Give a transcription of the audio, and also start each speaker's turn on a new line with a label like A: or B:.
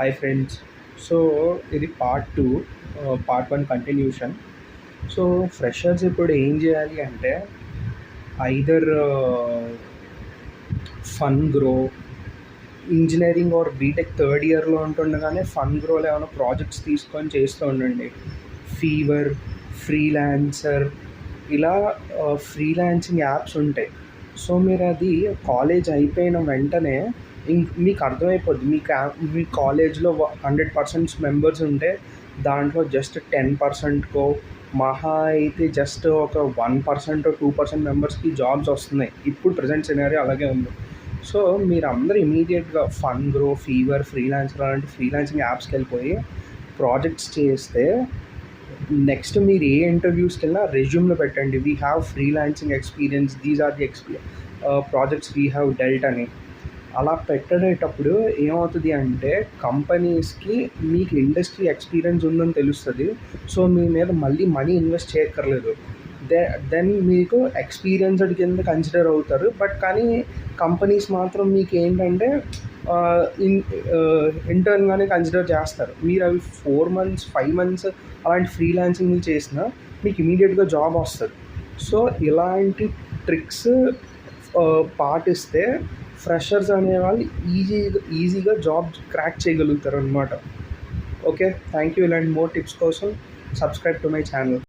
A: Hi friends. So ఇది part 1 continuation. So freshers ఇప్పుడు ఏం చేయాలి అంటే ఐదర్ ఫన్ గ్రో ఇంజనీరింగ్ ఆర్ బీటెక్ థర్డ్ ఇయర్లో ఉంటుండగానే ఫన్ గ్రోలో ఏమైనా ప్రాజెక్ట్స్ తీసుకొని చేస్తూ ఉండండి. ఫీవర్, ఫ్రీలాన్సర్, ఇలా ఫ్రీలాన్సింగ్ యాప్స్ ఉంటాయి. సో మీరు అది కాలేజ్ అయిపోయిన వెంటనే మీకు అర్థమైపోద్ది. మీ కాలేజ్లో 100% మెంబర్స్ ఉంటే దాంట్లో జస్ట్ 10%కో మహా అయితే జస్ట్ ఒక 1% 2% మెంబర్స్కి జాబ్స్ వస్తున్నాయి. ఇప్పుడు ప్రజెంట్ సినారియో అలాగే ఉంది. సో మీరు అందరూ ఇమీడియట్గా ఫన్ గ్రో, ఫీవర్, ఫ్రీలాన్సర్ అలాంటి ఫ్రీలాన్సింగ్ యాప్స్కి వెళ్ళిపోయి ప్రాజెక్ట్స్ చేస్తే నెక్స్ట్ మీరు ఏ ఇంటర్వ్యూస్కి వెళ్ళినా రెజ్యూమ్లో పెట్టండి, we have freelancing experience, these are the projects we have dealt అని. అలా పెట్టేటప్పుడు ఏమవుతుంది అంటే కంపెనీస్కి మీకు ఇండస్ట్రీ ఎక్స్పీరియన్స్ ఉందని తెలుస్తుంది. సో మీ మీద మళ్ళీ మనీ ఇన్వెస్ట్ చేయక్కర్లేదు. దెన్ మీకు ఎక్స్పీరియన్స్డ్ కింద కన్సిడర్ అవుతారు. బట్ కానీ కంపెనీస్ మాత్రం మీకు ఏంటంటే ఇంటర్న్గానే కన్సిడర్ చేస్తారు. మీరు అవి 4 months 5 months అలాంటి ఫ్రీలాన్సింగ్ చేసినా మీకు ఇమీడియట్గా జాబ్ వస్తుంది. సో ఇలాంటి ట్రిక్స్ పాటిస్తే ఫ్రెషర్స్ అనేవాళ్ళు ఈజీగా జాబ్ క్రాక్ చేయగలుగుతారు అనమాట. Okay, thank you. ఇలాంటి మోర్ టిప్స్ కోసం సబ్స్క్రైబ్ టు మై ఛానల్.